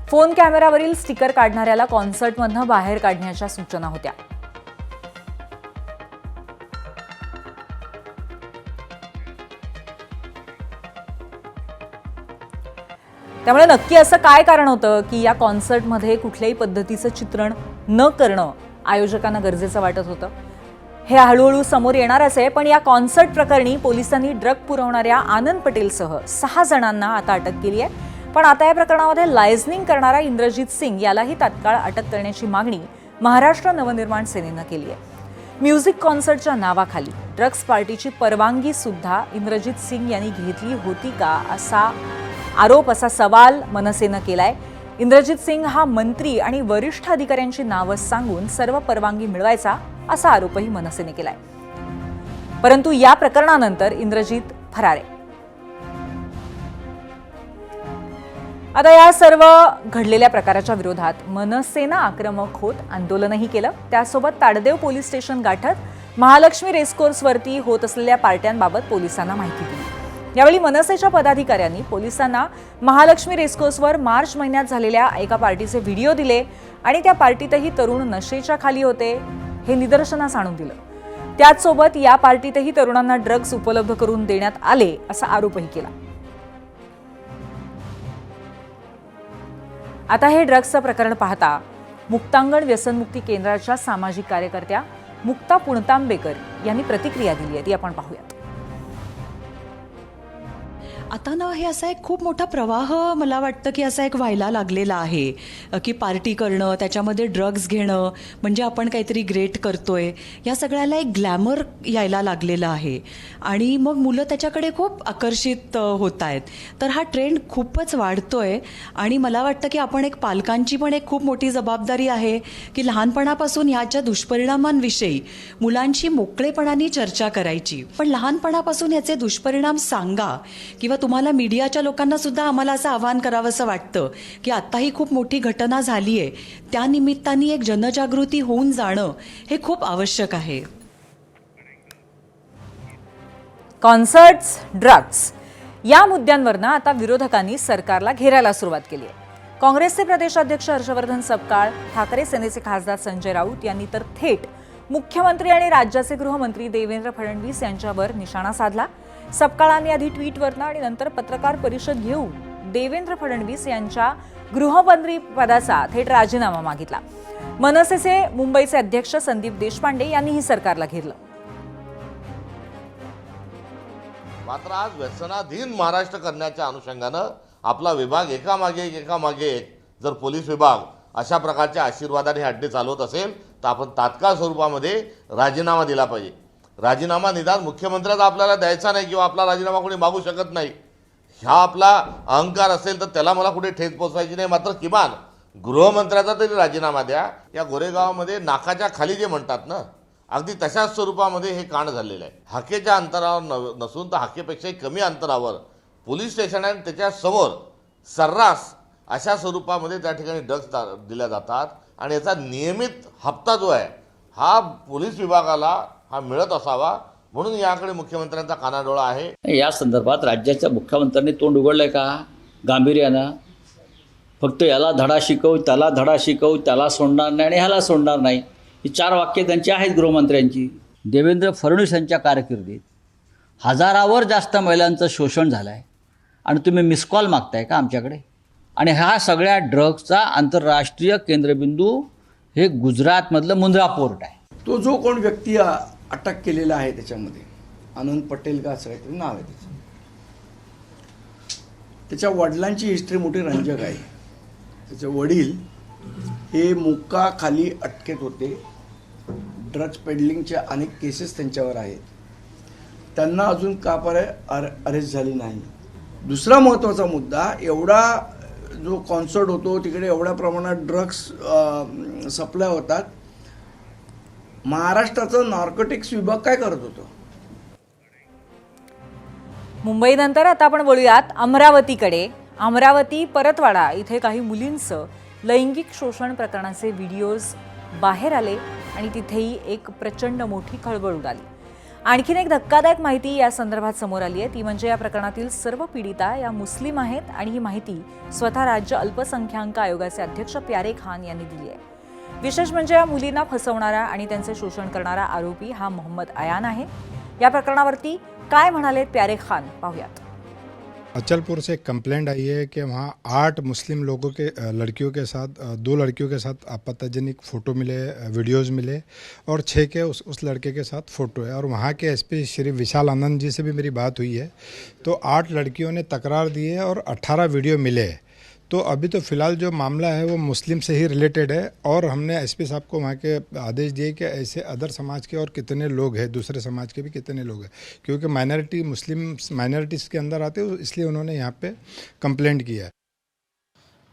फोन कॅमेरावरील स्टिकर काढणाऱ्याला कॉन्सर्टमधनं बाहेर काढण्याच्या सूचना होत्या. त्यामुळे नक्की असं काय कारण होतं की या कॉन्सर्टमध्ये कुठल्याही पद्धतीचं चित्रण न करणं आयोजकांना गरजेचं वाटत होतं? हे हळूहळू समोर येणारच आहे. पण या कॉन्सर्ट प्रकरणी पोलिसांनी ड्रग पुरवणाऱ्या आनंद पटेलसह 6 जणांना आता अटक केली आहे. पण आता या प्रकरणामध्ये लायझनिंग करणारा इंद्रजित सिंग यालाही तात्काळ अटक करण्याची मागणी महाराष्ट्र नवनिर्माण सेनेनं केली आहे. म्युझिक कॉन्सर्टच्या नावाखाली ड्रग्ज पार्टीची परवानगी सुद्धा इंद्रजित सिंग यांनी घेतली होती का असा आरोप, असा सवाल मनसेनं केलाय. इंद्रजित सिंग हा मंत्री आणि वरिष्ठ अधिकाऱ्यांची नावं सांगून सर्व परवानगी मिळवायचा असा आरोपही मनसेने केलाय. परंतु या प्रकरणानंतर इंद्रजित फरार आहे. आता या सर्व घडलेल्या प्रकाराच्या विरोधात मनसेनं आक्रमक होत आंदोलनही केलं. त्यासोबत ताडदेव पोलीस स्टेशन गाठत महालक्ष्मी रेसकोर्सवरती होत असलेल्या पार्ट्यांबाबत पोलिसांना माहिती दिली. यावेळी मनसेच्या पदाधिकाऱ्यांनी पोलिसांना महालक्ष्मी रेसकोर्सवर मार्च महिन्यात झालेल्या एका पार्टीचे व्हिडिओ दिले आणि त्या पार्टीतही तरुण नशेच्या खाली होते हे निदर्शनास आणून दिलं. त्याचसोबत या पार्टीतही तरुणांना ड्रग्ज उपलब्ध करून देण्यात आले असा आरोपही केला. आता हे ड्रग्जचं प्रकरण पाहता मुक्तांगण व्यसनमुक्ती केंद्राच्या सामाजिक कार्यकर्त्या मुक्ता पुणतांबेकर यांनी प्रतिक्रिया दिली आहे, ती आपण पाहूयात. आता ना हे असा एक खूप मोठा प्रवाह मला वाटतं की असा एक व्हायला लागलेला आहे की पार्टी करणं, त्याच्यामध्ये ड्रग्ज घेणं म्हणजे आपण काहीतरी ग्रेट करतोय, या सगळ्याला एक ग्लॅमर यायला लागलेलं आहे आणि मग मुलं त्याच्याकडे खूप आकर्षित होत आहेत. तर हा ट्रेंड खूपच वाढतोय आणि मला वाटतं की आपण एक पालकांची पण एक खूप मोठी जबाबदारी आहे की लहानपणापासून ह्याच्या दुष्परिणामांविषयी मुलांशी मोकळेपणाने चर्चा करायची. पण लहानपणापासून याचे दुष्परिणाम सांगा किंवा तुम्हाला मीडियाच्या लोकांना सुद्धा आम्हाला असं आवाहन करावंसं वाटतं की आत्ताही खूप मोठी घटना झाली आहे, त्या निमित्ताने एक जनजागृती होऊन जाणं हे खूप आवश्यक आहे. कॉन्सर्ट्स, ड्रग्ज या मुद्द्यांवरनं आता विरोधकांनी सरकारला घेरायला सुरुवात केली आहे. काँग्रेसचे प्रदेशाध्यक्ष हर्षवर्धन सपकाळ, ठाकरे सेनेचे खासदार संजय राऊत यांनी तर थेट मुख्यमंत्री आणि राज्याचे गृहमंत्री देवेंद्र फडणवीस यांच्यावर निशाणा साधला. सपकाळांनी आधी ट्विटवरनं आणि नंतर पत्रकार परिषद घेऊन देवेंद्र फडणवीस यांच्या गृहमंत्री पदाचा थेट राजीनामा मागितला. मनसेचे मुंबईचे अध्यक्ष संदीप देशपांडे यांनीही सरकारला घेरलं. मात्र आज व्यसनाधीन महाराष्ट्र करण्याच्या अनुषंगानं आपला विभाग एकामागे एक जर पोलीस विभाग अशा प्रकारच्या आशीर्वादाने अड्डे चालवत असेल तर आपण तात्काळ स्वरूपामध्ये राजीनामा दिला पाहिजे. राजीनामा निदान मुख्यमंत्र्याचा आपल्याला द्यायचा नाही किंवा आपला राजीनामा कोणी मागू शकत नाही, हा आपला अहंकार असेल तर त्याला मला कुठे ठेच पोचवायची नाही. मात्र किमान गृहमंत्र्याचा तरी राजीनामा द्या. या गोरेगावमध्ये नाकाच्या खाली जे म्हणतात ना, अगदी तशाच स्वरूपामध्ये हे कांड झालेलं आहे. हाकेच्या अंतरावर नसून तर हाकेपेक्षाही कमी अंतरावर पोलीस स्टेशन आहे, त्याच्या समोर सर्रास अशा स्वरूपामध्ये त्या ठिकाणी ड्रग्ज दिल्या जातात आणि याचा नियमित हप्ता जो आहे हा पोलीस विभागाला हा मिळत असावा, म्हणून याकडे मुख्यमंत्र्यांचा कानाडोळा आहे. या संदर्भात राज्याच्या मुख्यमंत्र्यांनी तोंड उघडलंय का गांभीर्यानं? फक्त याला धडा शिकव, त्याला धडा शिकव, त्याला सोडणार नाही आणि ह्याला सोडणार नाही, ही 4 वाक्य त्यांची आहेत गृहमंत्र्यांची. देवेंद्र फडणवीस यांच्या कारकिर्दीत हजारावर जास्त महिलांचं शोषण झालं आहे आणि तुम्ही मिस कॉल मागताय का आमच्याकडे? आणि ह्या सगळ्या ड्रग्जचा आंतरराष्ट्रीय केंद्रबिंदू हे गुजरातमधलं मुंद्रा पोर्ट आहे. तो जो कोण व्यक्ती अटक केलेला आहे त्याच्यामध्ये आनंद पटेल का असं काहीतरी नाव आहे त्याचं, त्याच्या वडिलांची हिस्ट्री मोठी रंजक आहे. त्याचे वडील हे मुक्काखाली अटकेत होते, ड्रग्ज पेडलिंगच्या अनेक केसेस त्यांच्यावर आहेत. त्यांना अजून का अरेस्ट झाली नाही दुसरा महत्त्वाचा मुद्दा, एवढा जो कॉन्सर्ट होतो तिकडे एवढ्या प्रमाणात ड्रग्स सप्लाय होतात, महाराष्ट्राचा नार्कोटिक्स विभाग काय करत होतो? मुंबईनंतर आता आपण वळूयात अमरावतीकडे. अमरावती परतवाडा इथे काही मुलींचं लैंगिक शोषण प्रकरणाचे व्हिडिओज बाहेर आले आणि तिथेही एक प्रचंड मोठी खळबळ उडाली. आणखीन एक धक्कादायक माहिती या संदर्भात समोर आली आहे, ती म्हणजे या प्रकरणातील सर्व पीडिता या मुस्लिम आहेत आणि ही माहिती स्वतः राज्य अल्पसंख्याक आयोगाचे अध्यक्ष प्यारे खान यांनी दिली आहे. विशेष म्हणजे या मुलींना फसवणारा आणि त्यांचे शोषण करणारा आरोपी हा मोहम्मद अयान आहे. या प्रकरणावरती काय म्हणाले प्यारे खान पाहूयात. अचलपुर से एक कंप्लेंट आई है कि वहाँ 8 मुस्लिम लोगों के लड़कियों के साथ 2 लड़कियों के साथ आपत्तिजनक फ़ोटो मिले, वीडियोस मिले और 6 के उस लड़के के साथ फ़ोटो है. और वहाँ के एसपी श्री विशाल आनंद जी से भी मेरी बात हुई है. तो 8 लड़कियों ने तकरार दी है और 18 वीडियो मिले हैं. तो अभी तो फ़िलहाल जो मामला है वो मुस्लिम से ही रिलेटेड है और हमने एसपी साहब को वहाँ के आदेश दिए कि ऐसे अदर समाज के और कितने लोग हैं, दूसरे समाज के भी कितने लोग हैं, क्योंकि माइनॉरिटी मुस्लिम माइनॉरिटीज़ के अंदर आते हैं, इसलिए उन्होंने यहाँ पे कंप्लेंट किया है.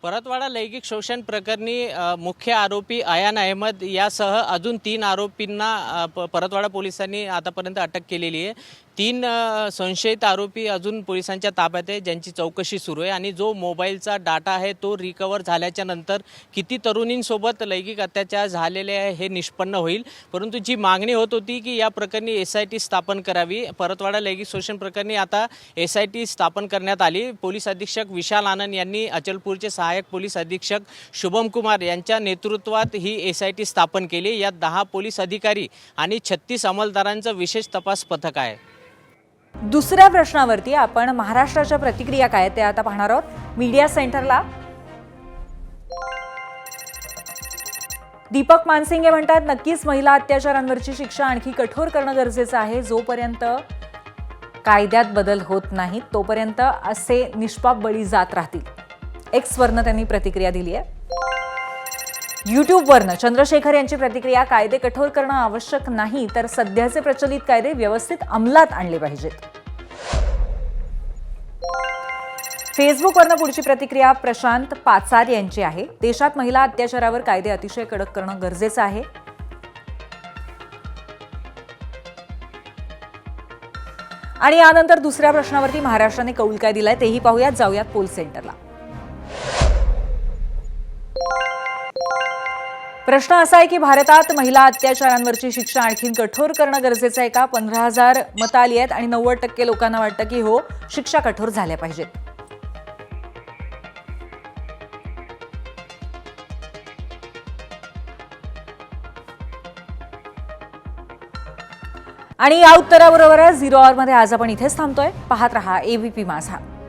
परतवाडा लैंगिक शोषण प्रकरणी मुख्य आरोपी अयान अहमद यासह अजून 3 आरोपींना परतवाडा पोलिसांनी आतापर्यंत अटक केलेली आहे. 3 संशयित आरोपी अजून पोलिसांच्या ताब्यात आहे, ज्यांची चौकशी सुरू आहे. आणि जो मोबाईलचा डाटा आहे तो रिकवर झाल्याच्या नंतर किती तरुणींसोबत लैंगिक अत्याचार झालेले आहे हे निष्पन्न होईल. परंतु जी मागणी होत होती की या प्रकरणी SIT स्थापन करावी, परतवाडा लैंगिक शोषण प्रकरणी आता SIT स्थापन करण्यात आली. पोलीस अधीक्षक विशाल आनंद यांनी अचलपूरचे सहाय्यक पोलीस अधीक्षक शुभम कुमार यांच्या नेतृत्वात ही SIT स्थापन केली. यात 10 पोलीस अधिकारी आणि 36 अंमलदारांचं विशेष तपास पथक आहे. दुसऱ्या प्रश्नावरती आपण महाराष्ट्राच्या प्रतिक्रिया काय ते आता पाहणार आहोत. मीडिया सेंटरला दीपक मानसिंगे म्हणतात, नक्कीच महिला अत्याचारांवरची शिक्षा आणखी कठोर करणं गरजेचं आहे. जोपर्यंत कायद्यात बदल होत नाहीत तोपर्यंत असे निष्पाप बळी जात राहतील. एक्सवरनं त्यांनी प्रतिक्रिया दिली आहे. यूट्यूबवरनं चंद्रशेखर यांची प्रतिक्रिया, कायदे कठोर करणं आवश्यक नाही तर सध्याचे प्रचलित कायदे व्यवस्थित अंमलात आणले पाहिजेत. फेसबुकवरनं पुढची प्रतिक्रिया प्रशांत पाचार यांची आहे. देशात महिला अत्याचारावर कायदे अतिशय कडक करणं गरजेचं आहे. आणि यानंतर दुसऱ्या प्रश्नावरती महाराष्ट्राने कौल काय दिलाय तेही पाहूयात. जाऊयात पोल सेंटरला. प्रश्न असा आहे की भारतात महिला अत्याचारांवरची शिक्षा आणखी कठोर करणं गरजेचं आहे का? 15,000 मतं आली आहेत आणि 90% लोकांना वाटतं की हो, शिक्षा कठोर झाल्या पाहिजेत. आणि या उत्तराबरोबरच 0 आवरमध्ये आज आपण इथेच थांबतोय. पाहत रहा ABP माझा.